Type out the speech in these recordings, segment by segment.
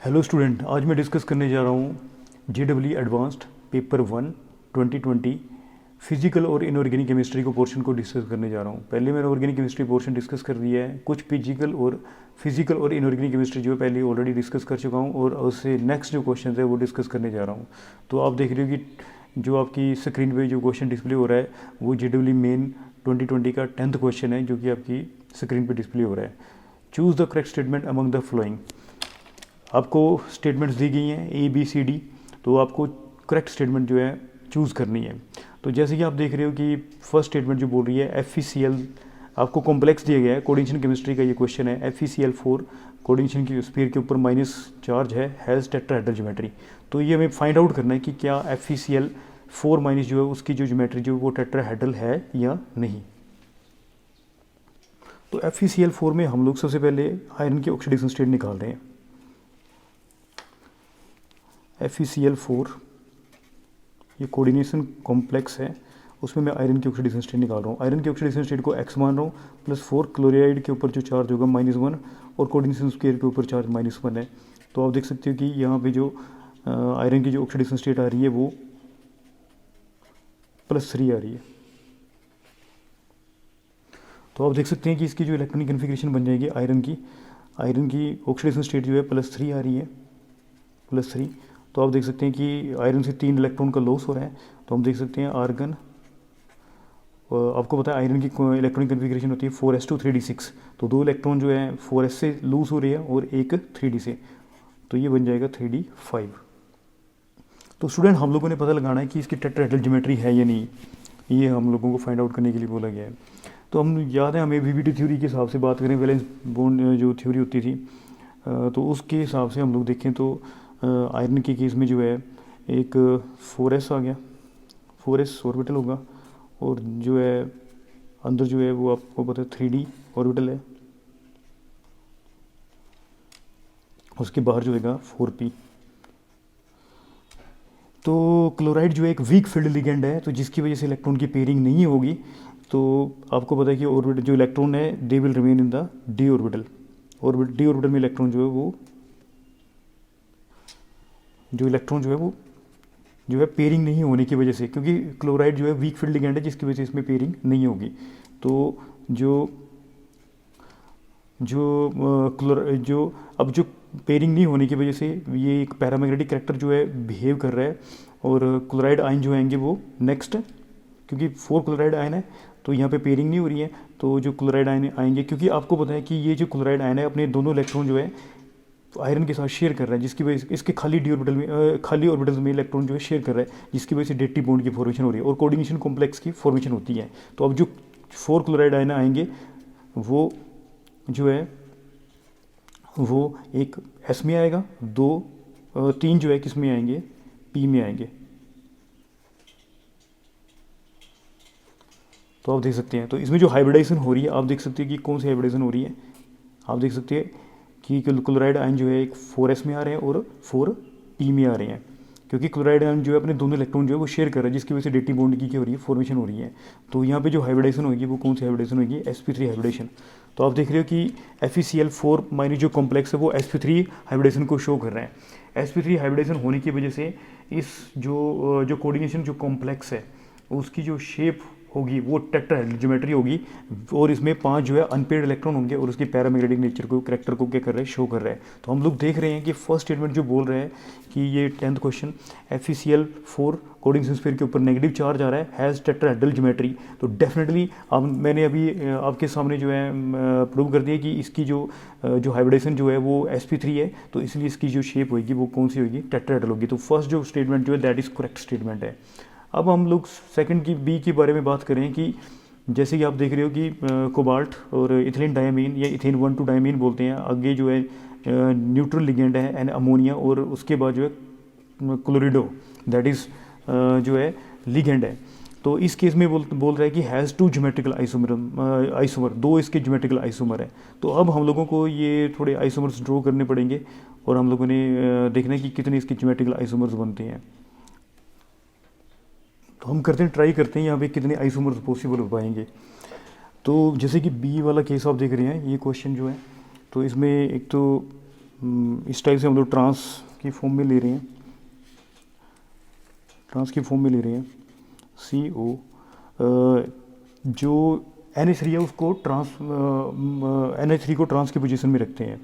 Hello student, आज मैं discuss करने जा रहा हूँ JEE एडवांस्ड पेपर 1 2020 फिजिकल और इनऑर्गेनिक केमिस्ट्री को पोर्शन को डिस्कस करने जा रहा हूँ। पहले मैंने ऑर्गेनिक केमिस्ट्री पोर्शन डिस्कस कर दिया है। कुछ फिजिकल और इनऑर्गेनिक केमिस्ट्री जो है पहले ऑलरेडी डिस्कस कर चुका हूँ और उससे नेक्स्ट जो क्वेश्चन है वो डिस्कस करने जा रहा हूँ। तो आप देख रहे हो कि जो आपकी स्क्रीन पे जो क्वेश्चन डिस्प्ले हो रहा है वो JEE मेन 2020 का 10th क्वेश्चन है जो कि आपकी स्क्रीन पर डिस्प्ले हो रहा है। Choose the correct statement among the flowing. आपको स्टेटमेंट्स दी गई हैं ABCD, तो आपको करेक्ट स्टेटमेंट जो है चूज़ करनी है। तो जैसे कि आप देख रहे हो कि फर्स्ट स्टेटमेंट जो बोल रही है FeCl, आपको कॉम्प्लेक्स दिया गया है, कोऑर्डिनेशन केमिस्ट्री का ये क्वेश्चन है। FeCl4 कोऑर्डिनेशन की स्फीयर के ऊपर माइनस चार्ज है, हैज़ टेट्राहेड्रल ज्योमेट्री। तो ये हमें फाइंड आउट करना है कि क्या FeCl4 माइनस जो है उसकी जो ज्योमेट्री जो वो टेट्राहेड्रल है या नहीं। तो FeCl4 में हम लोग सबसे पहले आयरन की ऑक्सीडेशन स्टेट निकाल रहे हैं। FeCl4 ये कोऑर्डिनेशन कॉम्प्लेक्स है, उसमें मैं आयरन की ऑक्सीडेशन स्टेट निकाल रहा हूँ। आयरन की ऑक्सीडेशन स्टेट को x मान रहा हूँ, +4 क्लोराइड के ऊपर जो चार्ज होगा -1 और कोऑर्डिनेशन स्क्वायर के ऊपर चार्ज -1 है। तो आप देख सकते हो कि यहाँ पे जो आयरन की जो ऑक्सीडेशन स्टेट आ रही है वो +3 आ रही है। तो आप देख सकते हैं कि इसकी जो इलेक्ट्रॉनिक कन्फिग्रेशन बन जाएगी आयरन की ऑक्सीडेशन स्टेट जो है +3 आ रही है, +3। तो आप देख सकते हैं कि आयरन से 3 इलेक्ट्रॉन का लॉस हो रहा है। तो हम देख सकते हैं आर्गन, आपको पता है आयरन की इलेक्ट्रॉनिक कन्फिग्रेशन होती है 4s2 3d6। तो 2 इलेक्ट्रॉन जो है 4s से लूज हो रही है और एक 3d से, तो ये बन जाएगा 3d5। तो स्टूडेंट हम लोगों ने पता लगाना है कि इसकी टेट्राहेड्रल ज्योमेट्री है या नहीं, ये हम लोगों को फाइंड आउट करने के लिए बोला गया है। तो हम याद है हमें VBT थ्योरी के हिसाब से बात करें, वैलेंस बॉन्ड जो थ्योरी होती थी, तो उसके हिसाब से हम लोग देखें तो आयरन के केस में जो है एक 4s आ गया, 4s ऑर्बिटल होगा, और जो है अंदर जो है वो आपको पता है 3d ऑर्बिटल है, उसके बाहर जो है 4p। तो क्लोराइड जो है एक वीक फील्ड लिगेंड है, तो जिसकी वजह से इलेक्ट्रॉन की पेयरिंग नहीं होगी। तो आपको पता है कि ऑर्बिटल जो इलेक्ट्रॉन है they will remain in the d orbital. d orbital में इलेक्ट्रॉन जो है पेयरिंग नहीं होने की वजह से, क्योंकि क्लोराइड जो है वीक फील्ड लिगेंड है जिसकी वजह से इसमें पेयरिंग नहीं होगी। तो जो पेयरिंग नहीं होने की वजह से ये एक पैरामैग्नेटिक कैरेक्टर जो है बिहेव कर रहा है, और क्लोराइड आयन जो आएंगे वो नेक्स्ट, क्योंकि 4 क्लोराइड आयन है तो यहाँ पे पेयरिंग नहीं हो रही है। तो जो क्लोराइड आयन आएंगे, क्योंकि आपको पता है कि ये जो क्लोराइड आयन है अपने दोनों इलेक्ट्रॉन जो है आयरन के साथ शेयर कर रहा है, जिसकी वजह से इसके खाली ऑर्बिटल में इलेक्ट्रॉन जो है शेयर कर रहा है, जिसकी वजह से डेटी बॉन्ड की फॉर्मेशन हो रही है और कोऑर्डिनेशन कॉम्प्लेक्स की फॉर्मेशन होती है। तो अब जो 4 क्लोराइड आयन आएंगे वो जो है वो एक S में आएगा, 3 जो है किस में आएंगे, P में आएंगे। तो आप देख सकते हैं, तो इसमें जो हाइब्रिडाइजेशन हो रही है आप देख सकते हैं कि कौन सी हाइब्रिडाइजेशन हो रही है। आप देख सकते हैं कि क्लोराइड आयन जो है एक 4s में आ रहे हैं और 4p में आ रहे हैं, क्योंकि क्लोराइड आयन जो है अपने दोनों इलेक्ट्रॉन जो है वो शेयर कर रहा है, जिसकी वजह से डेटी बॉन्ड की क्या हो रही है, फॉर्मेशन हो रही है। तो यहाँ पे जो हाइब्रिडाइजेशन होगी वो कौन सी हाइब्रिडाइजेशन होगी, sp3 हाइब्रिडेशन। तो आप देख रहे हो कि FeCl4 माइनस जो कॉम्प्लेक्स है वो sp3 हाइब्रिडेशन को शो कर रहे हैं। sp3 हाइब्रिडेशन होने की वजह से इस जो कोऑर्डिनेशन जो कॉम्प्लेक्स है उसकी जो शेप होगी वो टेट्राहेड्रल ज्योमेट्री होगी, और इसमें 5 जो है अनपेयर्ड इलेक्ट्रॉन होंगे और उसकी पैरामैग्नेटिक नेचर को कैरेक्टर को क्या कर रहा है, शो कर रहा है। तो हम लोग देख रहे हैं कि फर्स्ट स्टेटमेंट जो बोल रहा है कि ये 10th question FeCl4 coordination sphere के ऊपर नेगेटिव चार्ज आ रहा है, हैज़ टेट्राहेड्रल ज्योमेट्री। तो डेफिनेटली अब मैंने अभी आपके सामने जो है प्रूव कर दिया कि इसकी जो हाइब्रिडेशन जो है वो sp3 है, तो इसलिए इसकी जो शेप होगी वो कौन सी होगी, टेट्राहेड्रल होगी। तो फर्स्ट जो स्टेटमेंट जो है दैट इज़ करेक्ट स्टेटमेंट है। अब हम लोग सेकंड की B के बारे में बात करें कि जैसे कि आप देख रहे हो कि कोबाल्ट और इथिलीन डायमीन या इथेन 1,2 डायमीन बोलते हैं, आगे जो है न्यूट्रल लिगेंड है एंड अमोनिया, और उसके बाद जो है क्लोरिडो दैट इज़ जो है लिगेंड है। तो इस केस में बोल रहा है कि हैज़ 2 ज्योमेट्रिकल आइसोमर, 2 इसके ज्योमेट्रिकल आइसोमर है। तो अब हम लोगों को ये थोड़े आइसोमर्स ड्रॉ करने पड़ेंगे और हम लोगों ने देखना है कि कितने इसके ज्योमेट्रिकल आइसोमर्स बनते हैं। तो हम ट्राई करते हैं यहाँ पे कितने आइसोमर्स पॉसिबल हो पाएंगे। तो जैसे कि B वाला केस आप देख रहे हैं, ये क्वेश्चन जो है, तो इसमें एक तो इस टाइप से हम लोग ट्रांस की फॉर्म में ले रहे हैं, CO जो NH3 है उसको NH3 को ट्रांस की पोजीशन में रखते हैं।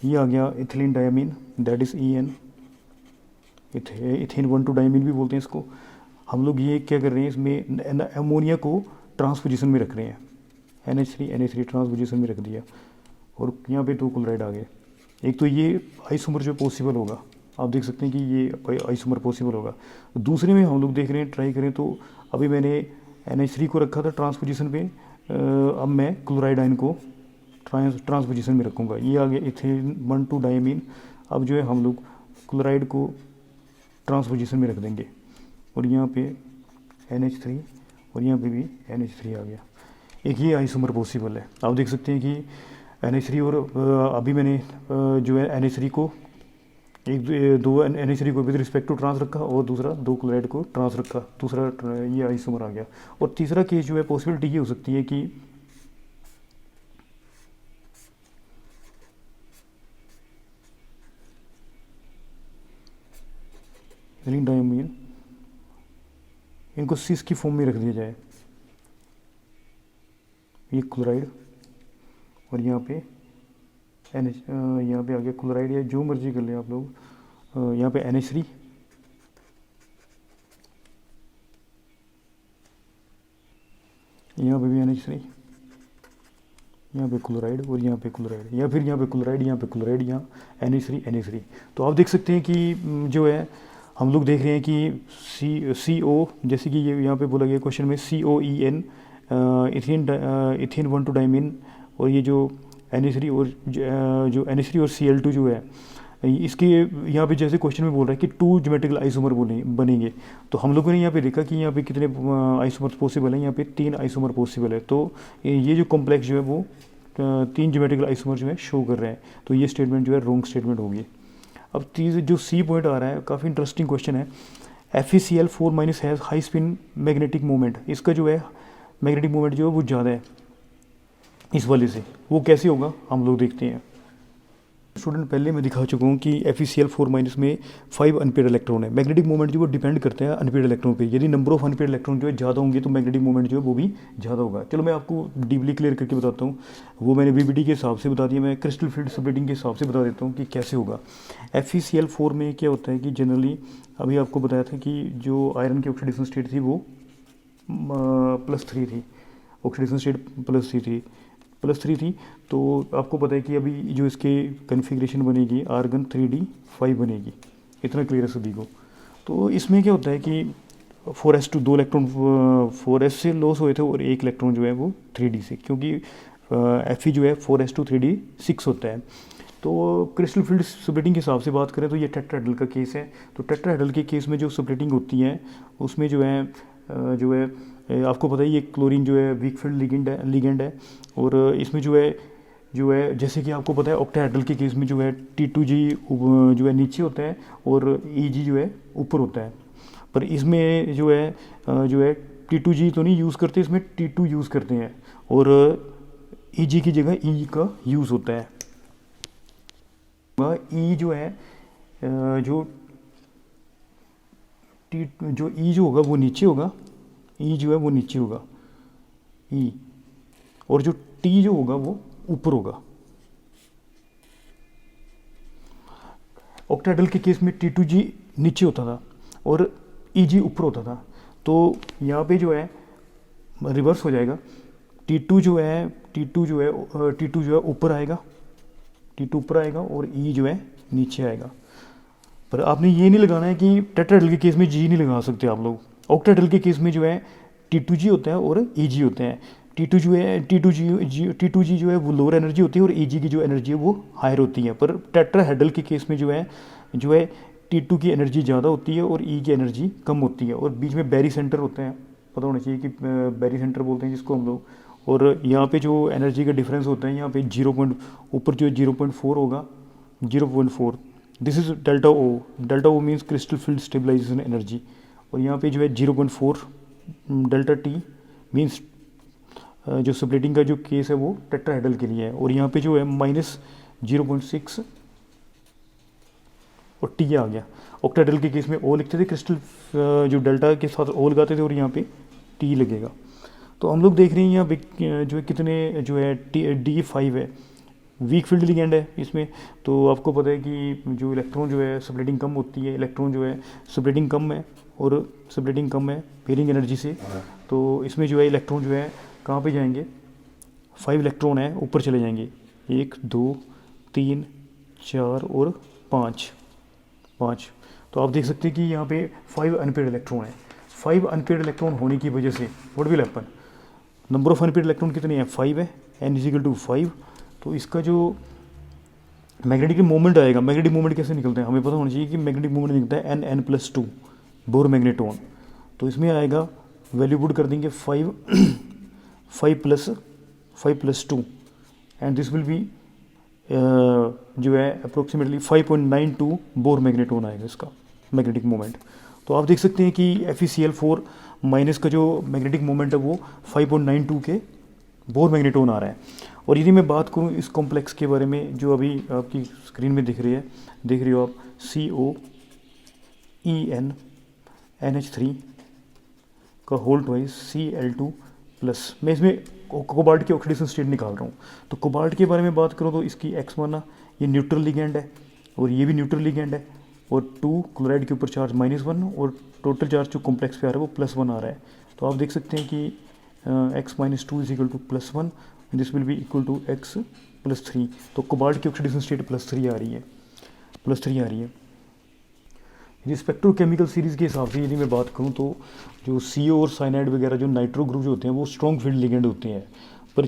ये आ गया ethylene diamine, that is EN, ethane 1,2 diamine भी बोलते हैं इसको। हम लोग ये क्या कर रहे हैं, इसमें अमोनिया को ट्रांस पोजीशन में रख रहे हैं, NH3 ट्रांस पोजीशन में रख दिया, और यहाँ पे 2 क्लोराइड आ गए। एक तो ये आइसोमर जो पॉसिबल होगा, आप देख सकते हैं कि ये आइसोमर पॉसिबल होगा। दूसरे में हम लोग देख रहे हैं, ट्राई करें तो अभी मैंने NH3 को रखा था ट्रांस पोजीशन पे, अब मैं क्लोराइड आयन को ट्रांस पोजीशन में रखूँगा। ये आ गया इथेन 1,2 डायमीन। अब जो है हम लोग क्लोराइड को ट्रांस पोजीशन में रख देंगे, और यहाँ पे NH3 और यहाँ पे भी NH3 आ गया। एक ये आइसोमर पॉसिबल है। आप देख सकते हैं कि NH3 और अभी मैंने जो है NH3 को दो NH3 को विद रिस्पेक्ट टू ट्रांस रखा, और दूसरा 2 क्लोराइड को ट्रांस रखा, दूसरा ये आइसोमर आ गया। और तीसरा केस जो है पॉसिबिलिटी ये हो सकती है कि डायमीन इनको सिस की फॉर्म में रख दिया जाए, ये क्लोराइड, और यहाँ पे यहाँ पे आ गया क्लोराइड, या जो मर्जी कर लें आप लोग। यहाँ पे NH3, यहाँ पे भी NH3, यहाँ पे क्लोराइड, और यहाँ पे क्लोराइड, या फिर यहाँ पे क्लोराइड, यहाँ पे क्लोराइड, यहाँ NH3। तो आप देख सकते हैं कि जो है हम लोग देख रहे हैं कि CO, जैसे कि ये यहाँ पे बोला गया क्वेश्चन में, COEN, इथेन 1,2 डायमीन, और ये जो NH3 और जो NH3 और Cl2 जो है, इसके यहाँ पे जैसे क्वेश्चन में बोल रहा है कि 2 ज्योमेट्रिकल आइसोमर बनेंगे। तो हम लोगों ने यहाँ पे देखा कि यहाँ पे कितने आइसोमर पॉसिबल हैं, यहाँ पे 3 आइसोमर पॉसिबल है। तो ये जो कॉम्प्लेक्स जो है वो 3 ज्योमेट्रिकल आइसोमर जो है शो कर रहे हैं। तो ये स्टेटमेंट जो है रॉन्ग स्टेटमेंट होगी। अब जो C पॉइंट आ रहा है, काफ़ी इंटरेस्टिंग क्वेश्चन है। FeCl4- has high spin magnetic moment. इसका जो है मैग्नेटिक मोमेंट जो है वो ज़्यादा है इस वाले से। वो कैसे होगा हम लोग देखते हैं। स्टूडेंट पहले मैं दिखा चुका हूँ कि FeCl4- में 5 अनपेड इलेक्ट्रॉन है। मैग्नेटिक मोमेंट जो वो डिपेंड करते हैं अनपेड इलेक्ट्रॉन पे। यदि नंबर ऑफ अनपेड इलेक्ट्रॉन जो है ज़्यादा होंगे तो मैग्नेटिक मोमेंट जो है वो भी ज़्यादा होगा। चलो मैं आपको डीपली क्लियर करके बताता हूँ। वो मैंने VBD के हिसाब से बता दिया, मैं क्रिस्टल फील्ड स्प्लिटिंग के हिसाब से बता देता हूँ कि कैसे होगा। FeCl4 में क्या होता है कि जनरली अभी आपको बताया था कि जो आयरन की ऑक्सीडेशन स्टेट थी वो +3 थी, ऑक्सीडेशन स्टेट +3 थी। तो आपको पता है कि अभी जो इसके कन्फिग्रेशन बनेगी आर्गन 3D5 बनेगी। इतना क्लियर है सभी को। तो इसमें क्या होता है कि 4s2 2 इलेक्ट्रॉन 4s से लॉस हुए थे, और 1 इलेक्ट्रॉन जो है वो 3D से, क्योंकि Fe जो है 4s2 3D6 होता है। तो क्रिस्टल फील्ड स्प्लिटिंग के हिसाब से बात करें तो ये टेट्राहेड्रल का केस है। तो टेट्राहेड्रल के केस में जो स्प्लिटिंग होती है उसमें जो है आपको पता है ये क्लोरीन जो है वीक फील्ड लिगेंड है। और इसमें जो है जैसे कि आपको पता है ऑक्टाहेड्रल के केस में जो है T2G जो है नीचे होता है और EG जो है ऊपर होता है। पर इसमें जो है T2G तो नहीं यूज़ करते, इसमें T2 यूज़ करते हैं, और EG की जगह E का यूज़ होता है। E जो है जो E जो होगा वो नीचे होगा, E जो है वो नीचे होगा E, और जो T जो होगा वो ऊपर होगा। ऑक्टाहेड्रल के केस में T2G नीचे होता था और EG ऊपर होता था। तो यहाँ पे जो है रिवर्स हो जाएगा। T2 जो है ऊपर आएगा, T2 ऊपर आएगा और E जो है नीचे आएगा। पर आपने ये नहीं लगाना है कि टेट्राहेड्रल के केस में G नहीं लगा सकते आप लोग। ऑक्टाहेड्रल के केस में जो है T2G होता है और EG होते हैं। T2G जो है वो लोअर एनर्जी होती है और EG की जो एनर्जी है वो हायर होती है। पर टेट्राहेड्रल के केस में जो है T2 की एनर्जी ज़्यादा होती है और E की एनर्जी कम होती है, और बीच में बैरी सेंटर होते हैं, पता होना चाहिए कि बैरी सेंटर बोलते हैं जिसको हम लोग। और यहाँ पे जो एनर्जी का डिफरेंस होता है यहाँ पे ऊपर जो 0.4 होगा, 0.4, this is delta O means crystal field stabilisation energy. और यहाँ पे जो है 0.4 डेल्टा T मीन्स जो स्प्लिटिंग का जो केस है वो टेट्राहेड्रल के लिए है। और यहाँ पे जो है 0.6 और टी आ गया। ऑक्टाहेड्रल के केस में ओ लिखते थे, क्रिस्टल जो डेल्टा के साथ ओ लगाते थे और यहाँ पे टी लगेगा। तो हम लोग देख रहे हैं यहाँ पे जो है कितने जो है D5 है, वीक फील्ड लिगेंड है इसमें। तो आपको पता है कि जो इलेक्ट्रॉन जो है स्प्लिटिंग कम होती है, इलेक्ट्रॉन जो है स्प्लिटिंग कम है और स्प्लिटिंग कम है पेयरिंग एनर्जी से। तो इसमें जो है इलेक्ट्रॉन जो है कहाँ पे जाएंगे, 5 इलेक्ट्रॉन है ऊपर चले जाएंगे, 1 2 3 4 और 5। तो आप देख सकते हैं कि यहाँ पे 5 अनपेड इलेक्ट्रॉन है। 5 अनपेड इलेक्ट्रॉन होने की वजह से what will happen, number of unpaired electron कितने हैं, 5 है, n=5। तो इसका जो मैग्नेटिक मोमेंट आएगा, मैग्नेटिक मोमेंट कैसे निकलता है हमें पता होना चाहिए कि मैग्नेटिक मोमेंट निकलता है n+2 बोर मैग्नेटॉन। तो इसमें आएगा, वैल्यू पुट कर देंगे 5 + 2 एंड दिस विल बी जो है अप्रोक्सीमेटली 5.92 बोर मैग्नेटॉन आएगा इसका मैग्नेटिक मोमेंट। तो आप देख सकते हैं कि FeCl4 माइनस का जो मैग्नेटिक मोमेंट है वो 5.92 के बोर मैग्नेटॉन आ रहा है। और यदि मैं बात करूं इस कॉम्प्लेक्स के बारे में जो अभी आपकी स्क्रीन में दिख रही हो आप, COEN NH3 का होल ट्वाइस Cl2+। मैं इसमें कोबाल्ट की ऑक्सीडेशन स्टेट निकाल रहा हूँ। तो कोबाल्ट के बारे में बात करूँ तो इसकी X1 ये न्यूट्रल लिगेंड है और ये भी न्यूट्रल लिगेंड है, और 2 क्लोराइड के ऊपर चार्ज -1 और टोटल चार्ज जो कॉम्प्लेक्स पे आ रहा है वो +1 आ रहा है। तो आप देख सकते हैं कि x - 2 = +1, this will be equal to x + 3। तो कोबाल्ट की ऑक्सीडेशन स्टेट +3 आ रही है। यदि स्पेक्ट्रोकेमिकल सीरीज़ के हिसाब से यदि मैं बात करूं तो जो CO और साइनाइड वगैरह जो नाइट्रो ग्रुप जो होते हैं वो स्ट्रॉन्ग फील्ड लिगेंड होते हैं। पर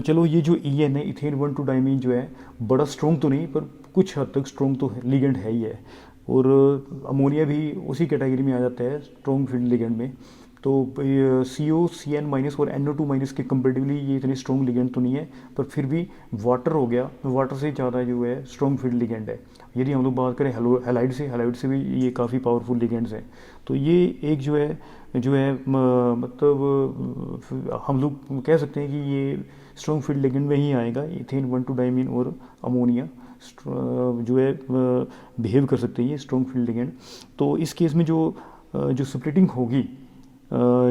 चलो ये जो EN है, इथेन 1,2 डाइमीन जो है बड़ा स्ट्रॉन्ग तो नहीं पर कुछ हद तक स्ट्रॉन्ग तो लिगेंड है ही है। और अमोनिया भी उसी कैटेगरी में आ जाता है स्ट्रॉन्ग फील्ड लिगेंड में। तो CO CN- और NO2- के कंपेरेटिवली ये इतने स्ट्रॉन्ग लिगेंड तो नहीं है, पर फिर भी वाटर हो गया, वाटर से ज़्यादा जो है स्ट्रॉन्ग फील्ड लिगेंड है। यदि हम लोग बात करें हैलाइड से भी ये काफ़ी पावरफुल लिगेंड्स हैं। तो ये एक जो है मतलब हम लोग कह सकते हैं कि ये स्ट्रॉन्ग फील्ड लिगेंड में ही आएगा। इथेन 1,2 डाइमीन और अमोनिया जो है बिहेव कर सकते हैं ये स्ट्रॉन्ग फील्ड लिगेंड। तो इस केस में जो स्प्लिटिंग होगी,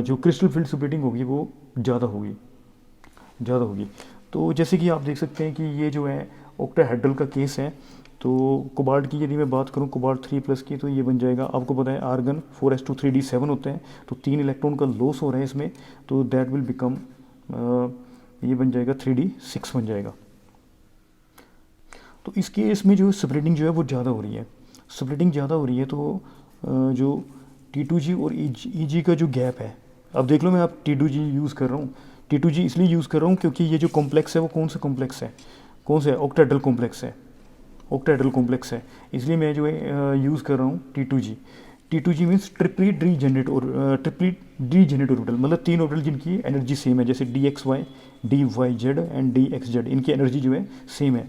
जो क्रिस्टल फील्ड स्प्लिटिंग होगी वो ज़्यादा होगी। तो जैसे कि आप देख सकते हैं कि ये जो है ऑक्टाहेड्रल का केस है। तो कोबाल्ट की यदि मैं बात करूं, कोबाल्ट 3+ की, तो ये बन जाएगा, आपको पता है आर्गन 4s2 3d7 होते हैं, तो 3 इलेक्ट्रॉन का लॉस हो रहा है इसमें, तो दैट विल बिकम ये बन जाएगा 3d6 बन जाएगा। तो इस केस में जो स्प्लिटिंग जो है वो ज़्यादा हो रही है, तो जो T2G और EG का जो गैप है, अब देख लो मैं आप T2G यूज़ कर रहा हूँ। T2G इसलिए यूज़ कर रहा हूँ क्योंकि ये जो कॉम्प्लेक्स है वो कौन सा है, ऑक्टाहेड्रल कॉम्प्लेक्स है, इसलिए मैं जो है यूज़ कर रहा हूँ T2G मीन्स ट्रिपली डीजेनरेट ऑर्बिटल, मतलब 3 ऑर्बिटल जिनकी एनर्जी सेम है, जैसे DXY, DYZ एंड DXZ, इनकी एनर्जी जो है सेम है।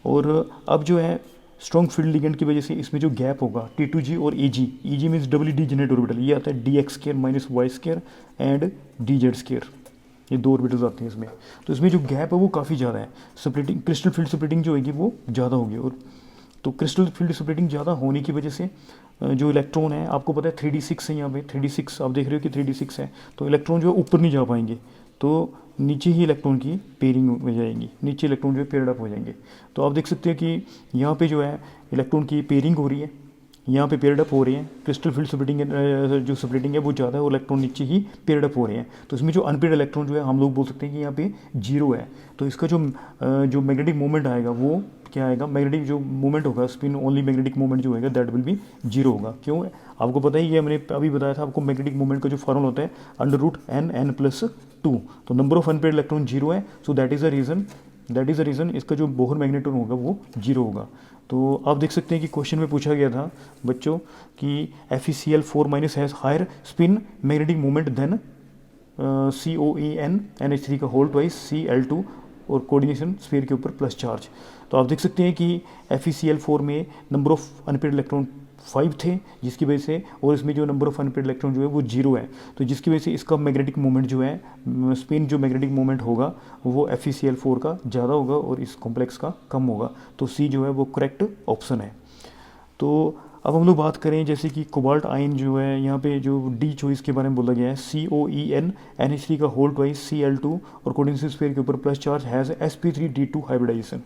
और अब जो है स्ट्रॉन्ग फील्ड लिगेंड की वजह से इसमें जो गैप होगा T2G और EG मीन्स डबली डीजेनरेट ऑर्बिटल, ये आता है DX² - Y² एंड DZ², ये 2 ऑर्बिटल्स आते हैं इसमें। तो इसमें जो गैप है वो काफ़ी ज़्यादा है, क्रिस्टल फील्ड स्प्लिटिंग जो होगी वो ज़्यादा होगी। और तो क्रिस्टल फील्ड स्प्लिटिंग ज़्यादा होने की वजह से जो इलेक्ट्रॉन है, आपको पता है 3d6 है, यहाँ पे 3d6 आप देख रहे हो कि 3d6 है, तो इलेक्ट्रॉन जो है ऊपर नहीं जा पाएंगे, तो नीचे ही इलेक्ट्रॉन की पेयरिंग हो जाएगी, नीचे इलेक्ट्रॉन जो है पेयर्ड अप हो जाएंगे। तो आप देख सकते हैं कि यहाँ पे जो है इलेक्ट्रॉन की पेयरिंग हो रही है, यहाँ पे पेयर्ड अप हो रहे हैं, क्रिस्टल फील्ड स्प्लिटिंग जो स्प्लिटिंग है वो ज़्यादा है और इलेक्ट्रॉन नीचे ही पेयर्ड अप हो रहे हैं। तो इसमें जो अनपेयर्ड इलेक्ट्रॉन जो है हम लोग बोल सकते हैं कि यहाँ पे 0 है। तो इसका जो मैग्नेटिक मोमेंट आएगा वो क्या आएगा, मैग्नेटिक जो मोमेंट होगा, स्पिन ओनली मैग्नेटिक मोमेंट जो होगा दैट विल बी 0 होगा। क्यों, आपको पता ही है, मैंने अभी बताया था आपको, मैग्नेटिक मोमेंट का जो फॉर्मूला होता है √n+2। तो नंबर ऑफ अनपेयर्ड इलेक्ट्रॉन 0 है, so that is the reason इसका जो बोहर मैग्नेटॉन होगा वो 0 होगा। तो आप देख सकते हैं कि क्वेश्चन में पूछा गया था बच्चों कि FeCl4- has higher spin magnetic moment than COEN NH3 का होल ट्वाइस Cl2 और कोऑर्डिनेशन स्फीयर के ऊपर प्लस चार्ज। तो आप देख सकते हैं कि FeCl4 में नंबर ऑफ अनपेयर्ड इलेक्ट्रॉन 5 थे, जिसकी वजह से, और इसमें जो नंबर ऑफ अनपेयर्ड इलेक्ट्रॉन जो है वो 0 है, तो जिसकी वजह से इसका मैग्नेटिक मोमेंट जो है, स्पिन जो मैग्नेटिक मोमेंट होगा वो FeCl4 का ज़्यादा होगा और इस कॉम्प्लेक्स का कम होगा। तो सी जो है वो करेक्ट ऑप्शन है। तो अब हम लोग बात करें जैसे कि कोबाल्ट आयन जो है, यहाँ पे जो डी चॉइस के बारे में बोला गया है, COEN NH3 का होल ट्वाइस Cl2 और कोऑर्डिनेट स्फीयर के ऊपर plus charge has sp3d2 hybridisation.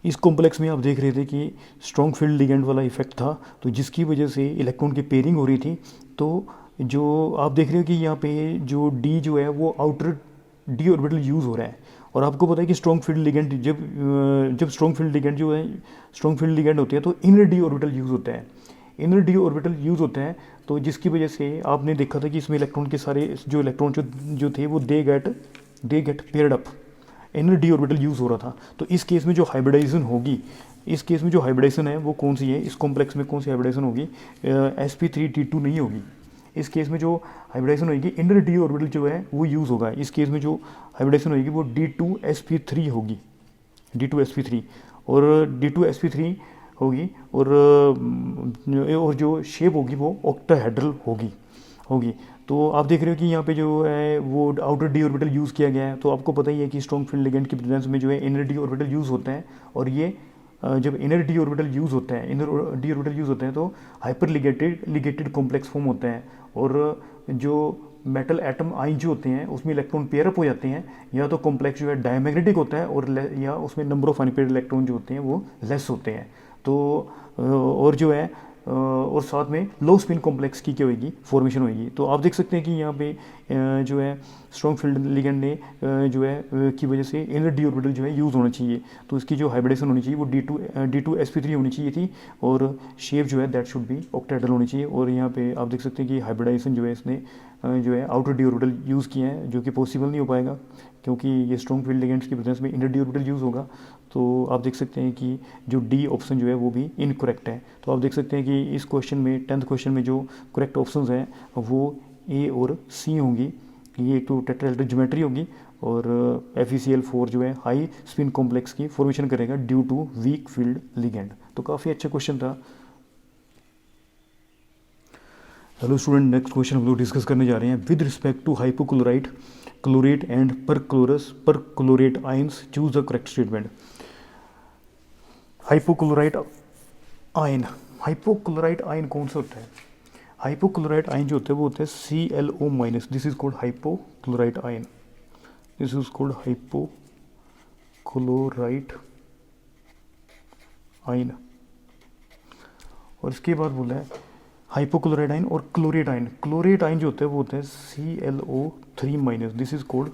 इस कॉम्प्लेक्स में आप देख रहे थे कि स्ट्रॉन्ग फील्ड लिगेंड वाला इफेक्ट था, तो जिसकी वजह से इलेक्ट्रॉन की पेयरिंग हो रही थी। तो जो आप देख रहे हो कि यहाँ पे जो डी जो है वो आउटर डी ऑर्बिटल यूज़ हो रहा है, और आपको पता है कि स्ट्रॉन्ग फील्ड लिगेंड जब स्ट्रॉन्ग फील्ड लिगेंड जो है, स्ट्रॉन्ग फील्ड लिगेंड होती है तो इनर डी ऑर्बिटल यूज़ होता है, इनर डी ऑर्बिटल यूज़ होता है। तो जिसकी वजह से आपने देखा था कि इसमें इलेक्ट्रॉन के सारे जो इलेक्ट्रॉन जो थे वो they get paired up, inner D orbital use हो रहा था। तो इस केस में जो हाइब्रिडाइजेशन होगी, इस केस में जो हाइब्रिडाइजेशन है वो कौन सी है, इस कॉम्प्लेक्स में कौन सी हाइब्रिडाइजेशन होगी, sp3d2 नहीं होगी। इस केस में जो हाइब्रिडाइजेशन होगी इनर डी ऑर्बिटल जो है वो यूज़ होगा। इस केस में जो हाइब्रिडाइजेशन होगी वो d2sp3 होगी, d2sp3, और d2sp3 होगी, और जो शेप होगी वो ऑक्टाहेड्रल होगी। तो आप देख रहे हो कि यहाँ पे जो है वो आउटर डी ऑर्बिटल यूज़ किया गया है। तो आपको पता ही है कि स्ट्रॉन्ग फील्ड लिगेंड की प्रेजेंस में जो है इनर डी ऑर्बिटल यूज़ होता है, और ये जब इनर डी ऑर्बिटल यूज़ होता है तो हाइपर लिगेटेड कॉम्प्लेक्स फॉर्म होता है, और जो मेटल एटम आयन जो होते हैं उसमें इलेक्ट्रॉन पेयर अप हो जाते हैं, या तो कॉम्प्लेक्स जो है डायमैग्नेटिक होता है, और या उसमें नंबर ऑफ अनपेयर्ड इलेक्ट्रॉन जो होते हैं वो लेस होते हैं। तो और जो है और साथ में लो स्पिन कॉम्प्लेक्स की क्या होगी, फॉर्मेशन होगी। तो आप देख सकते हैं कि यहाँ पे जो है स्ट्रॉन्ग फील्ड लिगेंड ने जो है की वजह से इनर डी ऑर्बिटल जो है यूज़ होना चाहिए, तो इसकी जो हाइब्रिडेशन होनी चाहिए वो d2sp3 होनी चाहिए थी, और शेप जो है दैट शुड बी ऑक्टाहेड्रल होनी चाहिए। और यहाँ पे आप देख सकते हैं कि हाइब्रिडाइजेशन जो है इसने जो है आउटर डी ऑर्बिटल यूज़ किए हैं, जो कि पॉसिबल नहीं हो पाएगा क्योंकि ये स्ट्रॉन्ग फील्ड लिगेंड्स की प्रेजेंस में इनर डी ऑर्बिटल यूज़ होगा। तो आप देख सकते हैं कि जो डी ऑप्शन जो है वो भी इनकरेक्ट है। तो आप देख सकते हैं कि इस क्वेश्चन में 10th क्वेश्चन में जो करेक्ट ऑप्शंस हैं वो ए और सी होंगी। ये एक तो टेट्राहेड्रल ज्योमेट्री होगी, और FeCl4 जो है हाई स्पिन कॉम्प्लेक्स की फॉर्मेशन करेगा due to weak field ligand. तो काफ़ी अच्छा क्वेश्चन था। हेलो स्टूडेंट, नेक्स्ट क्वेश्चन हम लोग डिस्कस करने जा रहे हैं। With respect to hypochlorite, chlorate and perchlorate ions choose the correct statement. Hypochlorite ion कौन सा होता है? हाइपोक्लोराइट आयन जो होता है वो होता है ClO-, this is called hypochlorite ion, this is called hypochlorite ion. और इसके बाद बोला है हाइपोक्लोराइट आयन और क्लोरेट आयन। क्लोरेट आयन जो होता है वो होता है ClO3-, this is called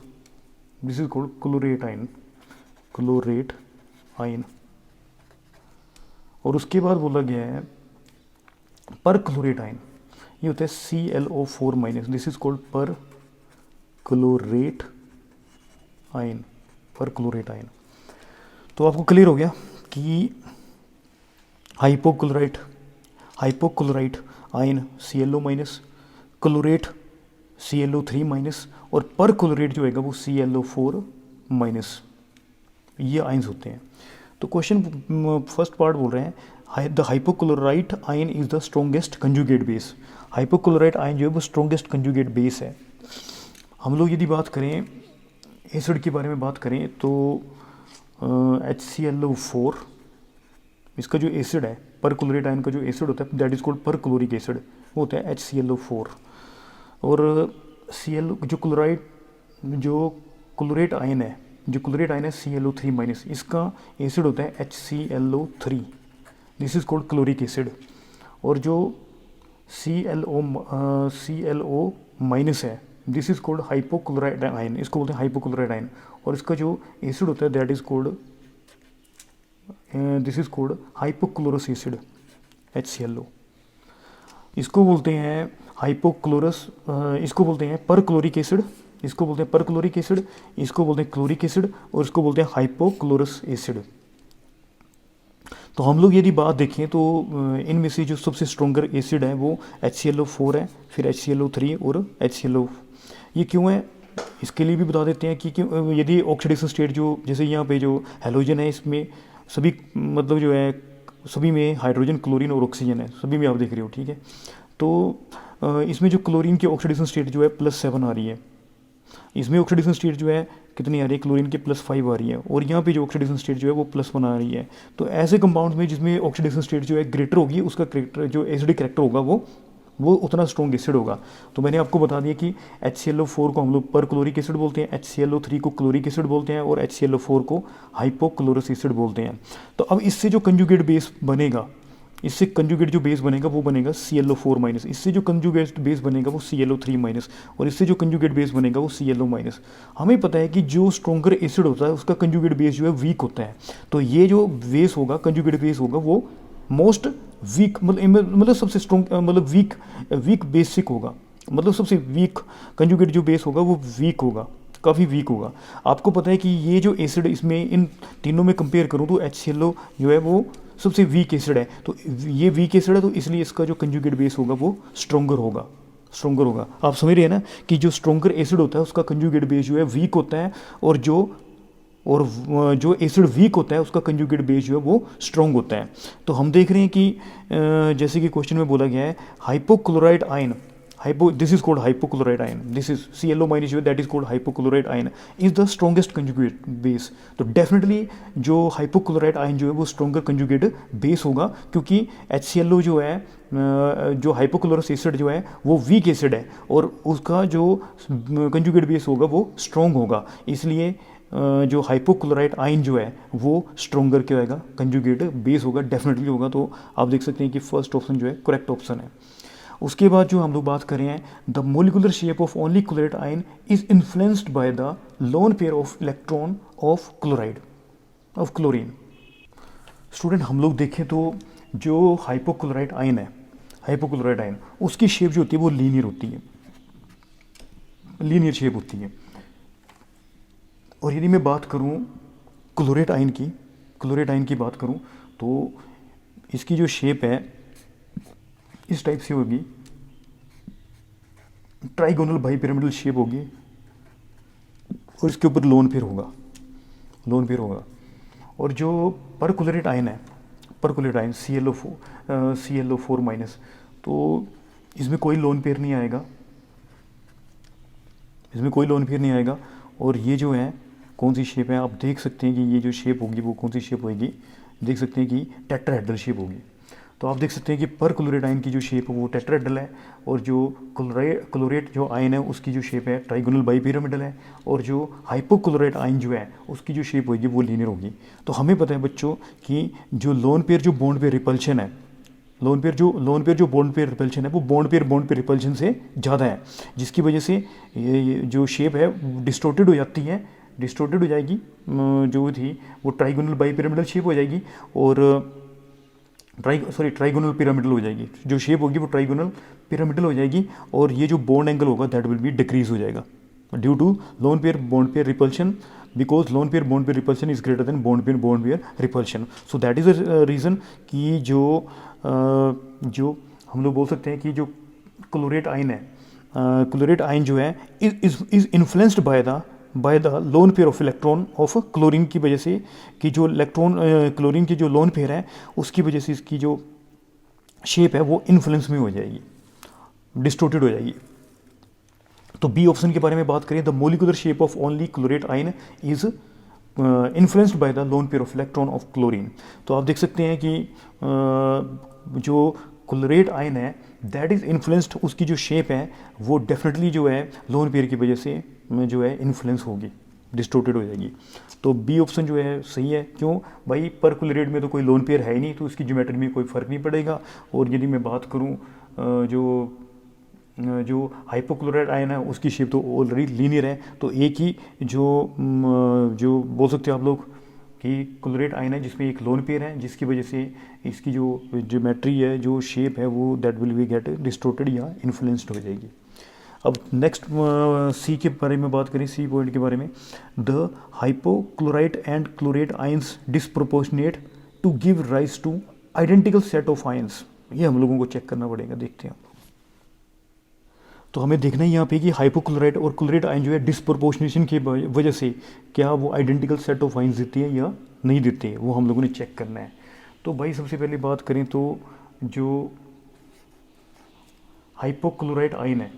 chlorate ion. और उसके बाद बोला गया है परक्लोरेट आयन, ये होता है ClO4-, this is called perchlorate ion. तो आपको क्लियर हो गया कि hypochlorite ion ClO-, chlorate ClO3-, और परक्लोरेट जो होगा वो ClO4-, ये आयन्स होते हैं। तो क्वेश्चन फर्स्ट पार्ट बोल रहे हैं the hypochlorite ion is the strongest conjugate base. Hypochlorite ion जो है वो स्ट्रॉन्गेस्ट कंजुगेट बेस है। हम लोग यदि बात करें एसिड के बारे में बात करें तो HClO4, इसका जो एसिड है परक्लोरेट आयन का जो एसिड होता है that is called perchloric acid, वो होता है HClO4। और जो क्लोरेट आयन है ClO3-, इसका एसिड होता है HClO3, this is called chloric acid. और जो ClO- है this is called hypochlorite ion, इसको बोलते हैं हाइपोक्लोराइट आयन। और इसका जो एसिड होता है that is called this is called hypochlorous acid HClO। इसको बोलते हैं इसको बोलते हैं परक्लोरिक एसिड, इसको बोलते हैं परक्लोरिक एसिड, इसको बोलते हैं क्लोरिक एसिड, और इसको बोलते हैं हाइपोक्लोरस एसिड। तो हम लोग यदि बात देखें तो इनमें से जो सबसे स्ट्रॉन्गर एसिड है वो HClO4 है, फिर HClO3 और HClO। ये क्यों है इसके लिए भी बता देते हैं कि यदि ऑक्सीडेशन स्टेट जो जैसे यहाँ पे जो हैलोजन है इसमें सभी मतलब जो है सभी में हाइड्रोजन, क्लोरीन और ऑक्सीजन है, सभी में आप देख रहे हो, ठीक है। तो इसमें जो क्लोरीन की ऑक्सीडेशन स्टेट जो है +7 आ रही है, इसमें ऑक्सीडेशन स्टेट जो है कितनी आ रही है, क्लोरीन की +5 आ रही है, और यहाँ पे जो ऑक्सीडेशन स्टेट जो है वो +1 आ रही है। तो ऐसे कंपाउंड में जिसमें ऑक्सीडेशन स्टेट जो है ग्रेटर होगी, उसका करेक्टर जो एसिडिक करेक्टर होगा वो उतना स्ट्रॉन्ग एसिड होगा। तो मैंने आपको बता दिया कि HClO4 को हम लोग पर क्लोरिक एसिड बोलते हैं, HClO3 को क्लोरिक एसिड बोलते हैं, और HClO4 को हाइपोक्लोरस एसिड बोलते हैं। तो अब इससे जो कंजुगेट बेस बनेगा, इससे कंजुगेट जो बेस बनेगा वो बनेगा ClO4-, इससे जो कंजुगेट बेस बनेगा वो ClO3-, और इससे जो कंजुगेट बेस बनेगा वो ClO-। हमें पता है कि जो स्ट्रॉन्गर एसिड होता है उसका कंजुगेट बेस जो है वीक होता है। तो ये जो बेस होगा, कंजुगेट बेस होगा, वो मोस्ट वीक, मतलब सबसे स्ट्रॉन्ग, मतलब वीक बेसिक होगा, मतलब सबसे वीक कंजुगेट जो बेस होगा वो वीक होगा, काफ़ी वीक होगा। आपको पता है कि ये जो एसिड, इसमें इन तीनों में कंपेयर करूँ तो HClO जो है वो सबसे वीक एसिड है। तो ये वीक एसिड है, तो इसलिए इसका जो कंजुगेट बेस होगा वो स्ट्रॉन्गर होगा। आप समझ रहे हैं ना कि जो स्ट्रॉन्गर एसिड होता है उसका कंजुगेट बेस जो है वीक होता है, और जो एसिड वीक होता है उसका कंजुगेट बेस जो है वो स्ट्रॉन्ग होता है। तो हम देख रहे हैं कि जैसे कि क्वेश्चन में बोला गया है, hypochloride ion, this is called hypochlorite ion, this is ClO- that is called hypochlorite ion is the strongest conjugate base। तो डेफिनेटली जो हाइपोक्लोराइड आयन जो है वो स्ट्रॉन्गर कंजुगेट बेस होगा, क्योंकि HClO जो है, जो हाइपोक्लोरस एसिड जो है वो वीक एसिड है, और उसका जो कंजुगेट बेस होगा वो स्ट्रॉन्ग होगा, इसलिए जो हाइपोक्लोराइड आयन जो है वो स्ट्रॉन्गर क्या होगा, कंजुगेट बेस होगा, डेफिनेटली होगा। तो आप देख सकते हैं कि फर्स्ट ऑप्शन जो है करेक्ट ऑप्शन है। उसके बाद जो हम लोग बात कर रहे हैं, the molecular shape of only chloride ion is influenced by the lone pair of electron of chlorine. Student, हम लोग देखें तो जो हाइपोक्लोराइड आयन उसकी शेप जो होती है वो लीनियर होती है, लीनियर शेप होती है। और यदि मैं बात करूं क्लोराइड आयन की बात करूं तो इसकी जो शेप है इस टाइप से होगी, ट्राइगोनल बाइपिरामिडल शेप होगी, और इसके ऊपर लोन पेयर होगा। और जो परक्लोराइड आयन ClO4-, तो इसमें कोई लोन पेयर नहीं आएगा, और ये जो है कौन सी शेप है, आप देख सकते हैं कि ये जो शेप होगी वो कौन सी शेप होगी, देख सकते हैं कि टेट्राहेड्रल शेप होगी। तो आप देख सकते हैं कि परक्लोराइड आयन की जो शेप है वो टेट्राहेड्रल है, और जो क्लोरेट जो आयन है उसकी जो शेप है ट्राइगोनल बाइपिरामिडल है, और जो हाइपोक्लोराइड आयन जो है उसकी जो शेप होगी वो लीनियर होगी। तो हमें पता है बच्चों कि जो लोन पेयर जो बॉन्ड पेयर रिपल्शन है, लोन पेयर जो बॉन्ड पेयर रिपल्शन है वो बॉन्ड पेयर रिपल्शन से ज़्यादा है, जिसकी वजह से ये जो शेप है डिस्टोर्टेड हो जाएगी, जो थी वो ट्राइगोनल बाइपिरामिडल शेप हो जाएगी, और ट्राइगोनल पिरामिडल हो जाएगी, जो शेप होगी वो ट्राइगोनल पिरामिडल हो जाएगी, और ये जो बॉन्ड एंगल होगा दैट विल बी डिक्रीज हो जाएगा due to lone pair bond pair repulsion, because lone pair bond pair repulsion is greater than bond pair repulsion. So that is the reason कि जो हम लोग बोल सकते हैं कि जो क्लोरेट आयन जो है is influenced by the lone pair of electron of chlorine की वजह से, कि जो इलेक्ट्रॉन क्लोरीन की जो लोन पेयर है उसकी वजह से इसकी जो शेप है वो इन्फ्लुएंस में हो जाएगी, डिस्टोर्टेड हो जाएगी। तो बी ऑप्शन के बारे में बात करें, the molecular shape of only chlorate ion is influenced by the lone pair of electron of chlorine. तो आप देख सकते हैं कि जो क्लोरेट आयन है दैट इज़ इन्फ्लुएंस्ड, उसकी जो शेप है वो डेफिनेटली जो है लोन पेयर की वजह से जो है इन्फ्लुएंस होगी, डिस्टोर्टेड हो जाएगी। तो बी ऑप्शन जो है सही है। क्यों भाई, परक्लोरेट में तो कोई लोन पेयर है ही नहीं, तो इसकी ज्योमेट्री में कोई फ़र्क नहीं पड़ेगा। और यदि मैं बात करूँ जो हाइपोक्लोराइड आयन है उसकी शेप तो ऑलरेडी लीनियर है, तो एक ही जो बोल सकते हो आप लोग कि क्लोरेट आयन है जिसमें एक लोन पेयर है, जिसकी वजह से इसकी जो ज्योमेट्री है, जो शेप है वो that will be get distorted या इन्फ्लुएंस्ड हो जाएगी। अब नेक्स्ट सी के बारे में बात करें, सी पॉइंट के बारे में, the hypochloride and chlorate ions disproportionate to give rise to identical set of ions. ये हम लोगों को चेक करना पड़ेगा, देखते हैं। तो हमें देखना है यहाँ पे कि हाइपोक्लोराइड और क्लोरेट आयन जो है डिस्प्रोपोर्शनेशन की वजह से क्या वो आइडेंटिकल सेट ऑफ आयंस देती है या नहीं देती है, वो हम लोगों ने चेक करना है। तो भाई सबसे पहले बात करें तो जो हाइपोक्लोराइड आयन है,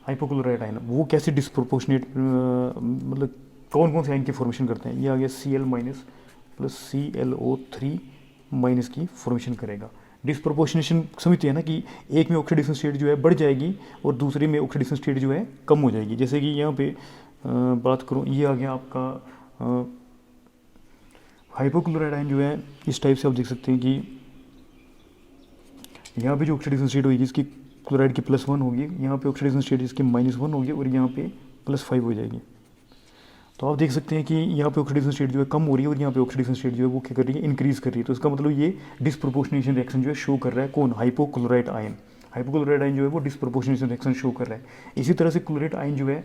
हाइपोक्लोराइड आयन वो कैसे डिस्प्रोपोर्शनेट मतलब कौन कौन से आयन की फॉर्मेशन करते हैं। ये आ गया Cl minus plus ClO3 minus की फॉर्मेशन करेगा। डिस्प्रोपोर्शनेशन समझते हैं ना कि एक में ऑक्सीडेशन स्टेट जो है बढ़ जाएगी और दूसरे में ऑक्सीडेशन स्टेट जो है कम हो जाएगी। जैसे कि यहाँ पे बात करूँ, ये आ गया आपका हाइपोक्लोराइड आयन जो है इस टाइप से आप देख सकते हैं कि यहाँ पे जो ऑक्सीडेशन स्टेट होगी इसकी क्लोराइड की +1 होगी, यहाँ पे ऑक्सीडेशन स्टेट इसकी -1 होगी और यहाँ पे +5 हो जाएगी। तो आप देख सकते हैं कि यहाँ पे ऑक्सीडेशन स्टेट जो है कम हो रही है और यहाँ पे ऑक्सीडेशन स्टेट जो है वो क्या कर रही है, इंक्रीज़ कर रही है। तो इसका मतलब ये डिस्प्रोपोर्शनेशन रिएक्शन जो है शो कर रहा है कौन, हाइपोक्लोराइड आयन। हाइपोक्लोराइड आयन जो है वो डिस्प्रोपोर्शनेशन रिएक्शन शो कर रहा है। इसी तरह से क्लोराइड आयन जो है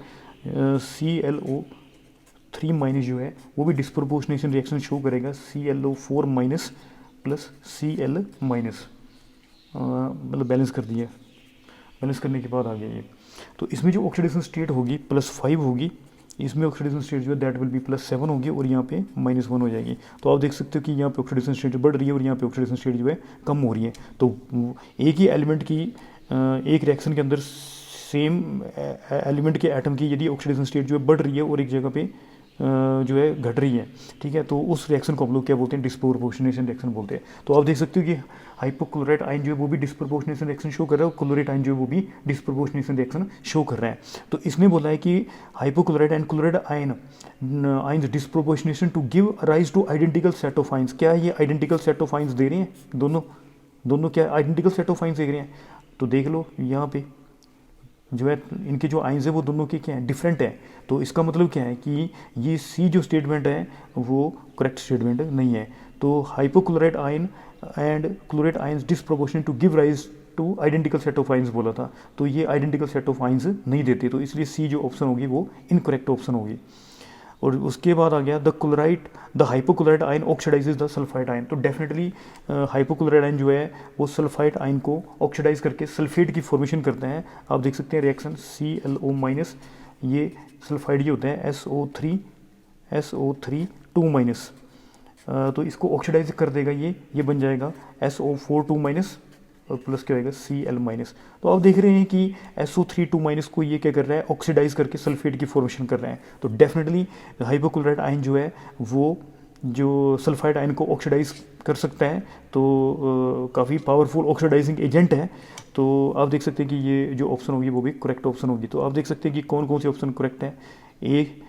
ClO3 माइनस जो है वो भी डिस्प्रोपोर्शनेशन रिएक्शन शो करेगा ClO4 minus plus Cl minus, मतलब बैलेंस कर दिया। बैलेंस करने के बाद आ गया ये। तो इसमें जो ऑक्सीडेशन स्टेट होगी +5 होगी, इसमें ऑक्सीडेशन स्टेट जो है दैट विल बी +7 होगी और यहाँ पे -1 हो जाएगी। तो आप देख सकते हो कि यहाँ पे ऑक्सीडेशन स्टेट बढ़ रही है और यहाँ पे ऑक्सीडेशन स्टेट जो है कम हो रही है। तो एक ही एलिमेंट की एक रिएक्शन के अंदर सेम एलिमेंट के एटम की यदि ऑक्सीडेशन स्टेट जो है बढ़ रही है और एक जगह पे जो है घट रही है, ठीक है, तो उस रिएक्शन को हम लोग क्या बोलते हैं, डिस्प्रोपोर्शनेशन रिएक्शन बोलते हैं। तो आप देख सकते हो कि हाइपोक्लोराइड आयन जो है वो भी डिस्प्रोपोर्शनेशन रिएक्शन शो कर रहा है और क्लोराइड आयन जो है वो भी डिस्प्रोपोर्शनेशन रिएक्शन शो कर रहा है। तो इसमें बोला है कि hypochloride and chloride ion disproportionation to give rise to identical set of ions. क्या ये आइडेंटिकल सेट ऑफ आयंस दे रहे हैं, दोनों क्या आइडेंटिकल सेट ऑफ आयंस दे रहे हैं। तो देख लो यहाँ पे जो है इनके जो आयंस है वो दोनों के क्या है, डिफरेंट है। तो इसका मतलब क्या है कि ये सी जो स्टेटमेंट है वो करेक्ट स्टेटमेंट नहीं है। तो hypochloride ion and chloride ions disproportionate to give rise to identical set of ions बोला था, तो ये आइडेंटिकल सेट ऑफ आयंस नहीं देते, तो इसलिए सी जो ऑप्शन होगी वो इनकरेक्ट ऑप्शन होगी। और उसके बाद आ गया the hypochloride ion oxidises the sulphide ion. तो डेफिनेटली हाइपोक्लोराइड आयन जो है वो सल्फाइड आयन को ऑक्सीडाइज करके सल्फेट की फॉर्मेशन करते हैं। आप देख सकते हैं रिएक्शन ClO माइनस, ये सल्फाइड ये होते हैं SO3 2 माइनस, तो इसको ऑक्सीडाइज कर देगा, ये बन जाएगा SO4 2 माइनस और प्लस क्या होगा Cl माइनस। तो आप देख रहे हैं कि SO3 2 माइनस को ये क्या कर रहा है, ऑक्सीडाइज करके सल्फेट की फॉर्मेशन कर रहे हैं। तो डेफिनेटली हाइपोक्लोराइड आयन जो है वो जो सल्फाइड आयन को ऑक्सीडाइज कर सकता है, तो काफ़ी पावरफुल ऑक्सीडाइजिंग एजेंट है। तो आप देख सकते हैं कि ये जो ऑप्शन होगी वो भी करेक्ट ऑप्शन होगी। तो आप देख सकते हैं कि कौन कौन से ऑप्शन करेक्ट हैं। एक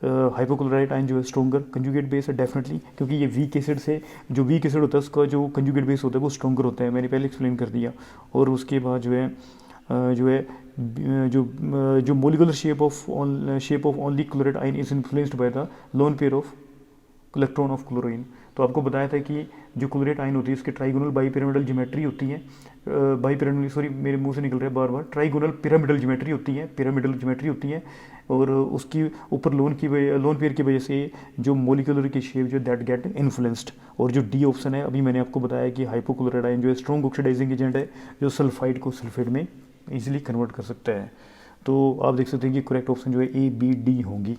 हाइपोक्लोराइड आयन जो है स्ट्रॉन्गर कंजुगेट बेस है डेफिनेटली, क्योंकि ये वीक एसिड से, जो वीक एसिड होता है उसका जो कंजुगेट बेस होता है वो स्ट्रॉन्गर होता है, मैंने पहले एक्सप्लेन कर दिया। और उसके बाद जो molecular shape of only chloride ion is influenced by the lone pair of electron of chlorine. तो आपको बताया था कि जो क्लोराइड आयन होती है उसकी ट्राइगोनल बाईपिरामिडल ज्योमेट्री होती है, मेरे मुंह से निकल रहा है बार बार, ट्राइगोनल पिरामिडल ज्योमेट्री होती है, पिरामिडल ज्योमेट्री होती है। और उसकी ऊपर लोन पेयर की वजह से जो मोलिकुलर की शेप जो दैट गेट इन्फ्लुएंस्ड। और जो डी ऑप्शन है अभी मैंने आपको बताया कि हाइपोक्लोराइड आयन जो है स्ट्रॉन्ग ऑक्सीडाइजिंग एजेंट है, जो सल्फाइड को सल्फेट में इजीली कन्वर्ट कर सकता है। तो आप देख सकते हैं कि करेक्ट ऑप्शन जो है A-B-D होंगी।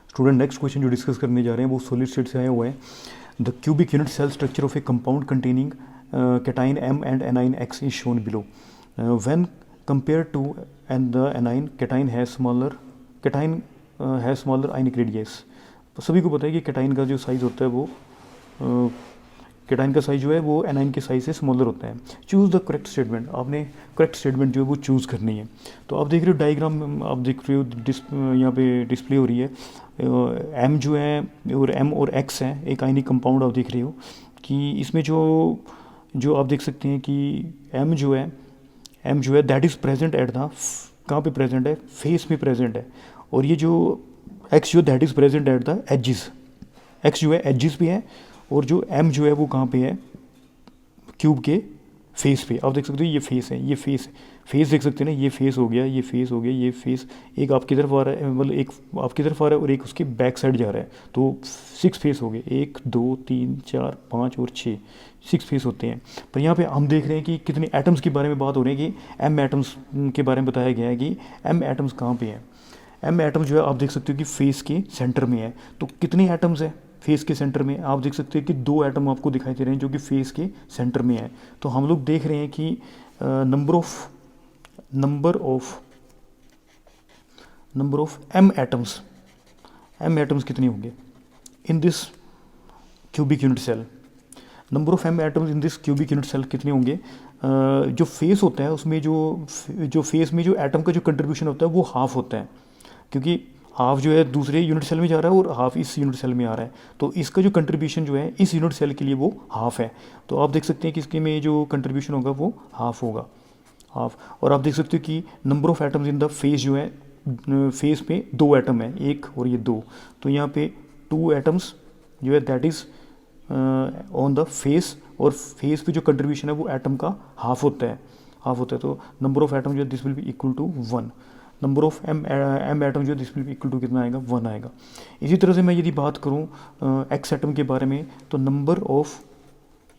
स्टूडेंट नेक्स्ट क्वेश्चन जो डिस्कस करने जा रहे हैं वो सॉलिड स्टेट से आया हुआ है। The cubic unit cell structure of a compound containing cation M and anion X is shown below. When compared to the anion, cation has smaller ionic radius. तो सभी को पता है कि कैटाइन का जो साइज़ होता है वो कैटाइन का साइज जो है वो एनाइन के साइज से स्मॉलर होता है। चूज़ द करेक्ट स्टेटमेंट, आपने करेक्ट स्टेटमेंट जो है वो चूज़ करनी है। तो आप देख रहे हो डायग्राम, आप देख रहे हो यहाँ पे डिस्प्ले हो रही है, एम जो है और एम और एक्स है, एक आयनिक कंपाउंड आप देख रहे हो कि इसमें जो आप देख सकते हैं कि एम जो है that is present at the, कहाँ पे प्रेजेंट है, फेस में प्रेजेंट है। और ये जो एक्स जो that is present at the edges, X जो है एजिस पे है, और जो एम जो है वो कहाँ पे है, क्यूब के फेस पे। आप देख सकते हो ये फेस है, ये फेस देख सकते हैं ना, ये फेस हो गया, ये फेस हो गया, ये फेस एक आपकी तरफ आ रहा है, मतलब एक आपकी तरफ आ रहा है और एक उसके बैक साइड जा रहा है। तो 6 फेस हो गए, 1 2 3 4 5 और 6 फेस होते हैं। पर यहाँ पे हम देख रहे हैं कि कितने एटम्स के बारे में बात हो रही है कि एम एटम्स के बारे में बताया गया है कि एम एटम्स कहाँ पे हैं। एम एटम्स जो है आप देख सकते हो कि फेस के सेंटर में है। तो कितने एटम्स है फेस के सेंटर में आप देख सकते हैं कि 2 एटम आपको दिखाई दे रहे हैं जो कि फेस के सेंटर में है। तो हम लोग देख रहे हैं कि नंबर ऑफ एम एटम्स कितने होंगे in this cubic unit cell. Number of M atoms in this cubic unit cell कितने होंगे। जो फेस होता है उसमें जो फेस में जो एटम का जो कंट्रीब्यूशन होता है वो हाफ होता है, क्योंकि हाफ जो है दूसरे यूनिट सेल में जा रहा है और हाफ इस यूनिट सेल में आ रहा है। तो इसका जो कंट्रीब्यूशन जो है इस यूनिट सेल के लिए वो हाफ है। तो आप देख सकते हैं कि इसके में जो कंट्रीब्यूशन होगा वो हाफ होगा, हाफ। और आप देख सकते हो कि number of atoms in the face जो है, फेस में 2 एटम है, एक और ये 2। तो यहाँ पे 2 एटम्स जो है that is on the face, और फेस पे जो कंट्रीब्यूशन है वो एटम का हाफ होता है। तो नंबर ऑफ एटम जो है this will be equal to 1। Number of M atom जो है this will be equal to कितना आएगा, 1 आएगा। इसी तरह से मैं यदि बात करूँ एक्स एटम के बारे में, तो नंबर ऑफ,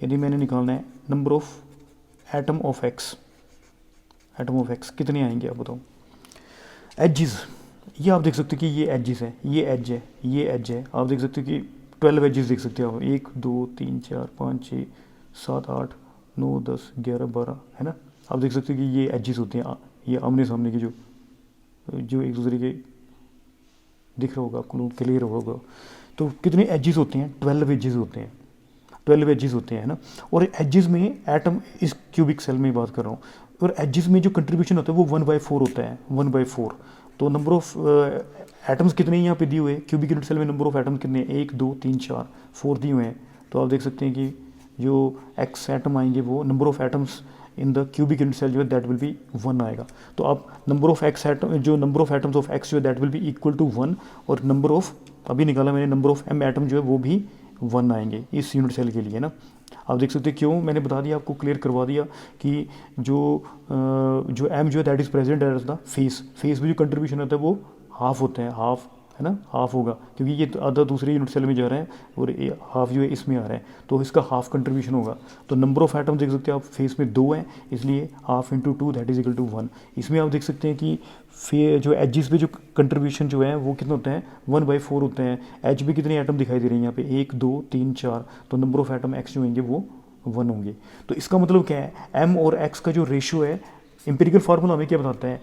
यदि मैंने निकालना है number of atom of x कितने आएंगे आप बताओ। एजेस, ये आप देख सकते हो कि ये एजेस है, ये एज है। आप देख सकते हो कि 12 एजेस देख सकते हो आप, 1 2 3 4 5 6 7 8 9 10 11 12 है ना। आप देख सकते हो कि ये एजेस होते हैं, ये आमने सामने के जो एक दूसरे के दिख रहा होगा आपको, क्लियर होगा। तो कितने एजेस होते हैं, 12 एजेस होते हैं है ना। और एजेस में एटम, इस क्यूबिक सेल में बात कर रहा हूँ, और एजेस में जो कंट्रीब्यूशन होता है वो 1/4 होता है, 1/4। तो नंबर ऑफ एटम्स कितने यहाँ पे दिए हुए हैं क्यूबिक यूनिट सेल में, नंबर ऑफ एटम कितने, 1 2 3 4 दिए हुए हैं। तो आप देख सकते हैं कि जो एक्स एटम आएंगे वो number of atoms in the cubic unit cell जो है दैट विल बी 1 आएगा। तो आप नंबर ऑफ एक्स एटम, जो number of atoms of X जो है that will be equal to 1, और नंबर ऑफ, अभी निकाला मैंने, नंबर ऑफ एम एटम जो है वो भी 1 आएंगे इस यूनिट सेल के लिए ना। आप देख सकते हैं क्यों, मैंने बता दिया आपको, क्लियर करवा दिया कि जो एम जो है that is present edge the face में जो कंट्रीब्यूशन होता है वो हाफ होता है, हाफ है ना, हाफ होगा, क्योंकि ये आधा दूसरे यूनिट सेल में जा रहा है और हाफ जो है इसमें आ रहा है, तो इसका हाफ कंट्रीब्यूशन होगा। तो नंबर ऑफ एटम देख सकते हैं आप, फेस में 2 हैं, इसलिए half into 2 that is equal to 1। इसमें आप देख सकते हैं कि जो एजेस पे जो कंट्रीब्यूशन जो है वो कितना होता है, 1/4 होते हैं। एच भी कितने एटम दिखाई दे रहे हैं यहाँ पे, 1 2 3 4। तो नंबर ऑफ एटम एक्स जो होंगे वो 1 होंगे। तो इसका मतलब क्या है, एम और एक्स का जो रेशियो है, एम्पिरिकल फार्मूला हमें क्या बताता है,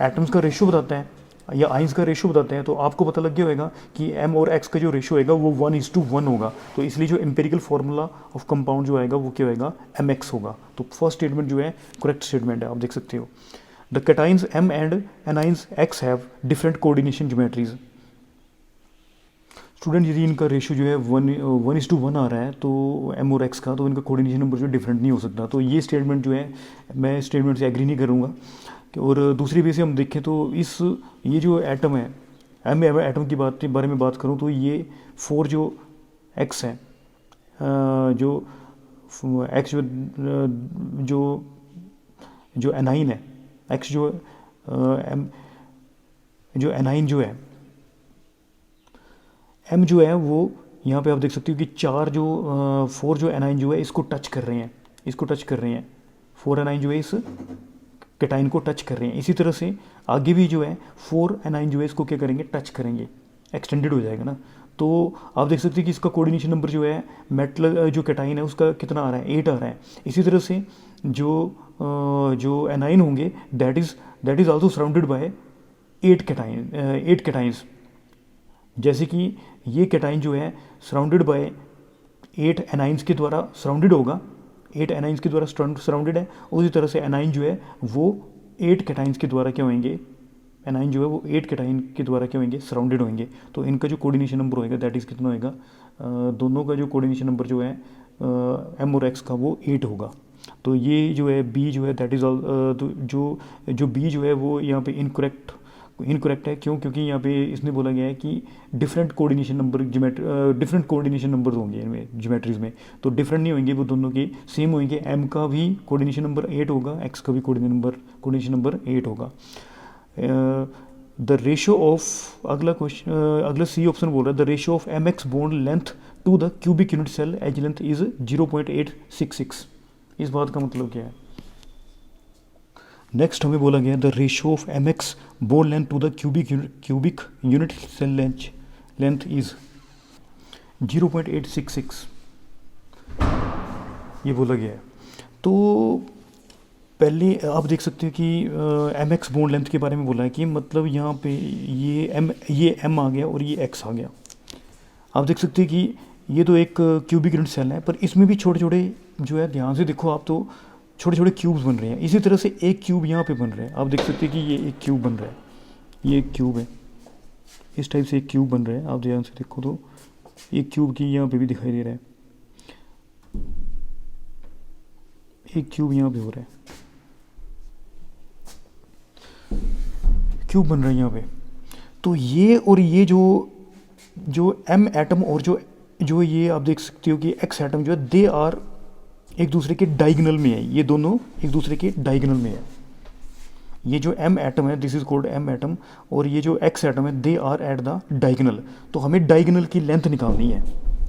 एटम्स का रेशियो बताता है या आइंस का रेशियो बताते हैं। तो आपको पता लग गया होगा कि एम और एक्स का जो रेशियो होगा वो 1:1 होगा। तो इसलिए जो एम्पिरिकल फार्मूला ऑफ कंपाउंड जो आएगा वो क्या होगा, mx होगा। तो फर्स्ट स्टेटमेंट जो है करेक्ट स्टेटमेंट है, आप देख सकते हो। The cations m and anions x have different coordination geometries. Student यदि इनका रेशियो जो है 1:1 आ रहा है तो m और x का, तो इनका कोऑर्डिनेशन नंबर जो डिफरेंट नहीं हो सकता। तो ये स्टेटमेंट जो है मैं स्टेटमेंट से एग्री नहीं करूँगा। और दूसरी वे से हम देखें तो ये जो एटम है, एम एटम की बारे में बात करूं तो ये 4 जो एक्स है, जो एक्स जो एनाइन है, एक्स जो एम जो एनाइन जो है, एम जो है वो यहाँ पे आप देख सकते हो कि 4 जो एनाइन जो है इसको टच कर रहे हैं, 4 एनाइन जो है इस कैटाइन को टच कर रहे हैं। इसी तरह से आगे भी जो है 4 एनाइन जो है इसको क्या करेंगे, टच करेंगे, एक्सटेंडेड हो जाएगा ना। तो आप देख सकते हैं कि इसका कोऑर्डिनेशन नंबर जो है मेटल जो कैटाइन है उसका कितना आ रहा है, 8 आ रहा है। इसी तरह से जो एनाइन होंगे that is also surrounded by 8 cations. जैसे कि ये कैटाइन जो है सराउंडेड बाय 8 एनाइंस के द्वारा सराउंडेड होगा, 8 एनाइंस के द्वारा सराउंडेड है। उसी तरह से एनाइन जो है वो 8 कैटाइंस के द्वारा क्या होंगे, एनाइन जो है वो 8 कैटाइन के द्वारा क्या होंगे, सराउंडेड होंगे। तो इनका जो कोऑर्डिनेशन नंबर होएगा दैट इज़ कितना होएगा, दोनों का जो कोऑर्डिनेशन नंबर जो है एम और एक्स का वो 8 होगा। तो ये जो है बी जो है दैट इज़ जो बी जो है वो यहाँ पे इनकरेक्ट है। क्यों, क्योंकि यहाँ पे इसने बोला गया है कि डिफरेंट कोऑर्डिनेशन नंबर होंगे इनमें ज्योमेट्रीज में, तो डिफरेंट नहीं होंगे, वो दोनों के सेम होंगे। एम का भी कोऑर्डिनेशन नंबर 8 होगा, एक्स का भी कोऑर्डिनेशन नंबर 8 होगा। द रेशियो ऑफ, अगला सी ऑप्शन बोल रहा है, the ratio of M X bond length to the cubic unit cell edge length is 0.866। इस बात का मतलब क्या है, नेक्स्ट हमें बोला गया the ratio of M X bond length to the cubic unit cell length is. 0.866 ये बोला गया है। तो पहले आप देख सकते हो कि एम एक्स बॉन्ड लेंथ के बारे में बोला है कि मतलब यहाँ पे ये एम आ गया और ये एक्स आ गया। आप देख सकते हैं कि ये तो एक क्यूबिक यूनिट सेल है, पर इसमें भी छोटे छोटे जो है, ध्यान से देखो आप, तो छोटे छोटे क्यूब्स बन रहे हैं। इसी तरह से एक क्यूब यहाँ पे बन रहा है। आप देख सकते हैं कि ये एक क्यूब बन रहा है, ये एक क्यूब है, इस टाइप से एक क्यूब बन रहा है। आप ध्यान से देखो तो एक क्यूब की यहाँ पे भी दिखाई दे रहा है, एक क्यूब यहाँ पे हो रहा है, क्यूब बन रहा है यहाँ पे। तो ये और ये जो एम एटम और जो ये आप देख सकते हो कि एक्स एटम जो है, दे आर एक दूसरे के डायगोनल में है। ये दोनों एक दूसरे के डायगोनल में है। ये जो एम एटम है, this is called M atom, और ये जो एक्स एटम है, they are at the diagonal. तो हमें डायगोनल की लेंथ निकालनी है।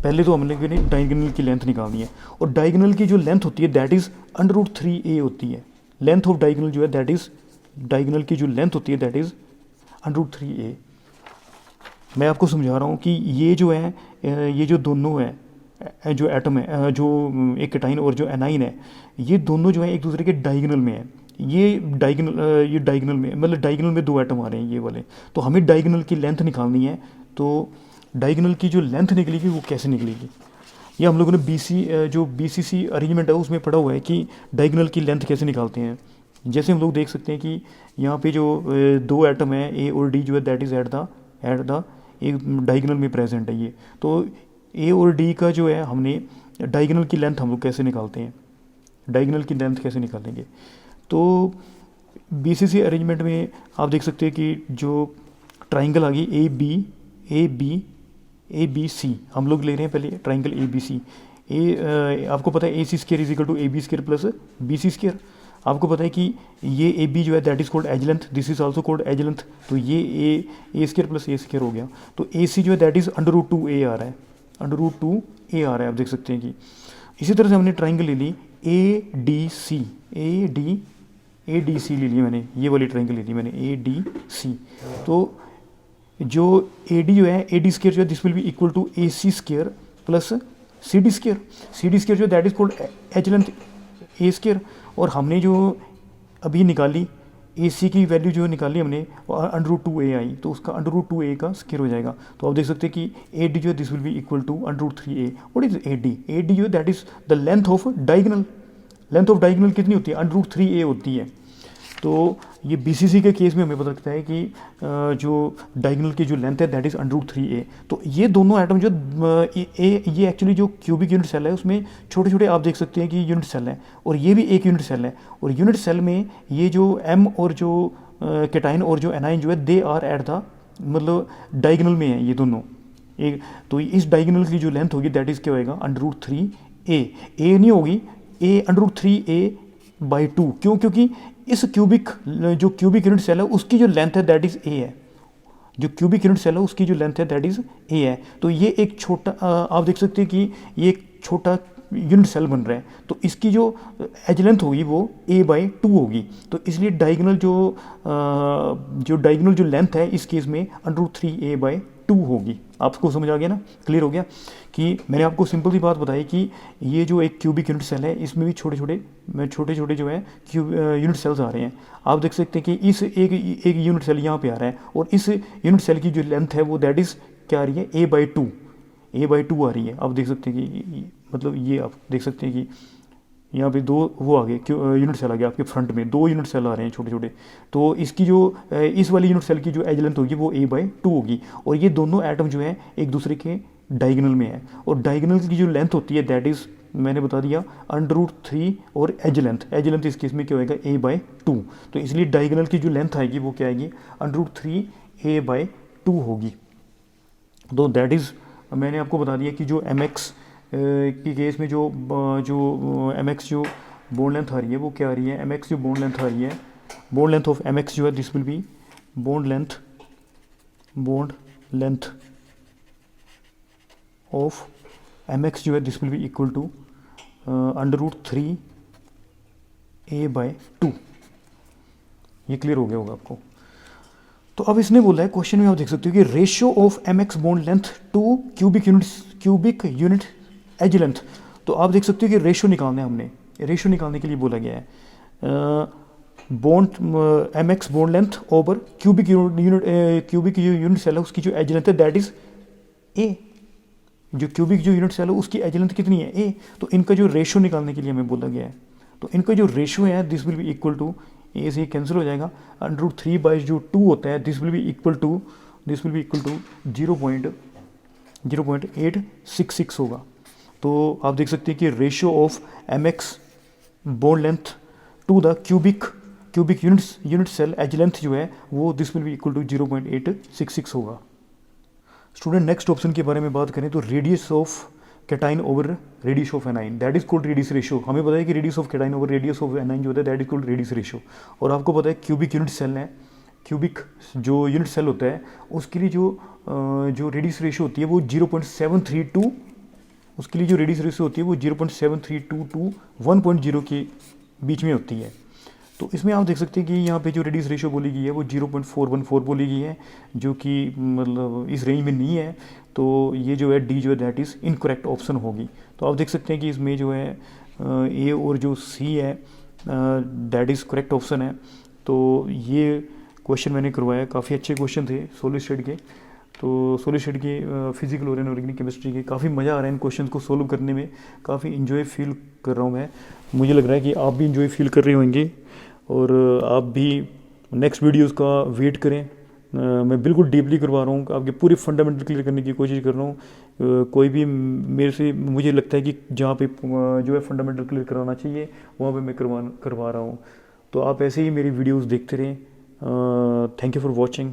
पहले तो हमने डायगोनल की लेंथ निकालनी है, और डायगोनल की जो लेंथ होती है दैट इज़ √3a होती है। लेंथ ऑफ डायगोनल जो है दैट इज़, डायगोनल की जो लेंथ होती है दैट इज़ √3a। मैं आपको समझा रहा हूँ कि ये जो है, ये जो दोनों है, जो एटम है, जो एक केटाइन और जो एनाइन है, ये दोनों जो है एक दूसरे के डायगोनल में है। ये डायगोनल में, मतलब डायगोनल में दो एटम आ रहे हैं ये वाले। तो हमें डायगोनल की लेंथ निकालनी है। तो डायगोनल की जो लेंथ निकलेगी वो कैसे निकलेगी, ये हम लोगों ने जो BCC अरेंजमेंट है उसमें पढ़ा हुआ है कि डायगोनल की लेंथ कैसे निकालते हैं। जैसे हम लोग देख सकते हैं कि यहाँ पे जो दो एटम है A और D जो है दैट इज़ एट द एक डायगोनल में प्रेजेंट है ये। तो A और D का जो है, हमने डायगोनल की लेंथ हम लोग कैसे निकालते हैं, डायगोनल की लेंथ कैसे निकालेंगे। तो BCC अरेंजमेंट में आप देख सकते हैं कि जो ट्राइंगल आ गई ABC, हम लोग ले रहे हैं पहले ट्राइंगल ABC। आपको पता है AC² = AB² प्लस BC²। आपको पता है कि ये AB जो है that is called edge length, this is also called edge length. तो ये A² प्लस A² हो गया। तो AC जो है दैट इज़ √2a आ रहा है, √2a आ रहा है। आप देख सकते हैं कि इसी तरह से हमने ट्राइंगल ले ली ADC ले ली मैंने, ये वाली ट्राइंगल ले ली मैंने ADC। तो जो AD जो है, AD² जो है this will be equal to AC² plus CD² जो that is called edge length A²। और हमने जो अभी निकाली AC की वैल्यू जो निकाली हमने, √2a आई, तो उसका √2a का स्क्वायर हो जाएगा। तो आप देख सकते हैं कि AD जो है this will be equal to √3a। What is AD जो है that is the length of diagonal. Length of diagonal कितनी होती है, √3a होती है। तो ये BCC के केस में हमें पता लगता है कि जो डायगोनल की जो लेंथ है दैट इज़ √3a। तो ये दोनों एटम जो ये एक्चुअली जो क्यूबिक यूनिट सेल है उसमें छोटे छोटे आप देख सकते हैं कि यूनिट सेल है, और ये भी एक यूनिट सेल है। और यूनिट सेल में ये जो M और जो केटाइन और जो एनाइन जो है, दे आर एट द, मतलब डायगोनल में है ये दोनों एक। तो इस डायगोनल की जो लेंथ होगी दैट इज़ क्या होएगा, √3a। नहीं होगी a, √3a/2। क्यों, क्योंकि इस क्यूबिक यूनिट सेल है उसकी जो लेंथ है दैट इज़ a है। जो क्यूबिक यूनिट सेल है उसकी जो लेंथ है दैट इज़ a है। तो ये एक छोटा, आप देख सकते हैं कि ये एक छोटा यूनिट सेल बन रहा है। तो इसकी जो एज लेंथ होगी वो a/2 होगी। तो इसलिए डायगोनल जो लेंथ है इस केस में √3a/2 होगी। आपको समझ आ गया ना, क्लियर हो गया कि मैंने आपको सिंपल सी बात बताई कि ये जो एक क्यूबिक यूनिट सेल है इसमें भी छोटे छोटे जो है यूनिट सेल्स आ रहे हैं। आप देख सकते हैं कि इस एक यूनिट सेल यहाँ पे आ रहा है, और इस यूनिट सेल की जो लेंथ है वो दैट इज़ क्या आ रही है, a/2 आ रही है। आप देख सकते हैं कि मतलब ये आप देख सकते हैं कि यहाँ पे दो वो आ गए यूनिट सेल आ गया आपके फ्रंट में, दो यूनिट सेल आ रहे हैं छोटे छोटे। तो इसकी जो इस वाली यूनिट सेल की जो एज लेंथ होगी वो a/2 होगी। और ये दोनों एटम जो है एक दूसरे के डायगोनल में है, और डायगोनल की जो लेंथ होती है दैट इज़, मैंने बता दिया, √3 और एज लेंथ इस केस में क्या होएगा, a/2। तो इसलिए डायगोनल की जो लेंथ आएगी वो क्या आएगी, √3a/2 होगी। तो दैट इज़, मैंने आपको बता दिया कि जो MX की केस में जो MX जो बॉन्ड लेंथ आ रही है वो क्या आ रही है, MX जो बॉन्ड लेंथ आ रही है, बॉन्ड लेंथ ऑफ MX जो है this will be bond length of MX जो है this will be equal to √3a/2। ये क्लियर हो गया होगा आपको। तो अब इसने बोला है क्वेश्चन में, आप देख सकते हो कि ratio of MX bond length to cubic cubic unit edge length. तो आप देख सकते हो कि रेशो निकालना है, हमने रेशो निकालने के लिए बोला गया है। Bond mx bond length over cubic unit cell है उसकी जो एज लेंथ है दैट इज ए। जो क्यूबिक जो यूनिट सेल है उसकी एज लेंथ कितनी है, ए। तो इनका जो रेशो निकालने के लिए हमें बोला गया है, तो इनका जो रेशो है this will be equal to, A से कैंसिल हो जाएगा, √3 बाई जो 2 होता है this will be equal to 0.866 होगा। तो आप देख सकते हैं कि ratio of mx bond length to the cubic unit cell edge length जो है वो this will be equal to 0.866 होगा। स्टूडेंट नेक्स्ट ऑप्शन के बारे में बात करें तो radius of cation over radius of anion that is called radius ratio. हमें पता है कि radius of cation over radius of anion जो होता है that is called radius ratio. और आपको पता है क्यूबिक यूनिट सेल है, क्यूबिक जो यूनिट सेल होता है उसके लिए जो रेडियस रेशो होती है वो 0.732, उसके लिए जो रेडियस रेशो होती है वो 0.732 टू 1.0 के बीच में होती है। तो इसमें आप देख सकते हैं कि यहाँ पे जो रेडियस रेशो बोली गई है वो 0.414 बोली गई है, जो कि मतलब इस रेंज में नहीं है। तो ये जो है डी जो है दैट इज़ इनकरेक्ट ऑप्शन होगी। तो आप देख सकते हैं कि इसमें जो है ए और जो सी है दैट इज़ करेक्ट ऑप्शन है। तो ये क्वेश्चन मैंने करवाया, काफ़ी अच्छे क्वेश्चन थे सॉलिड स्टेट के। तो सॉलिड स्टेट के फिजिकल और इनऑर्गेनिक केमिस्ट्री के काफ़ी मज़ा आ रहा है इन क्वेश्चन को सोल्व करने में, काफ़ी इन्जॉय फील कर रहा हूँ मैं। मुझे लग रहा है कि आप भी इन्जॉय फील कर रहे होंगे और आप भी नेक्स्ट वीडियोस का वेट करें। मैं बिल्कुल डीपली करवा रहा हूँ, आपके पूरे फंडामेंटल क्लियर करने की कोशिश कर रहा हूँ। कोई भी मेरे से मुझे लगता है कि जहाँ पे जो है फंडामेंटल क्लियर कराना चाहिए वहाँ पे मैं करवा रहा हूँ। तो आप ऐसे ही मेरी वीडियोस देखते रहें। Thank you for watching.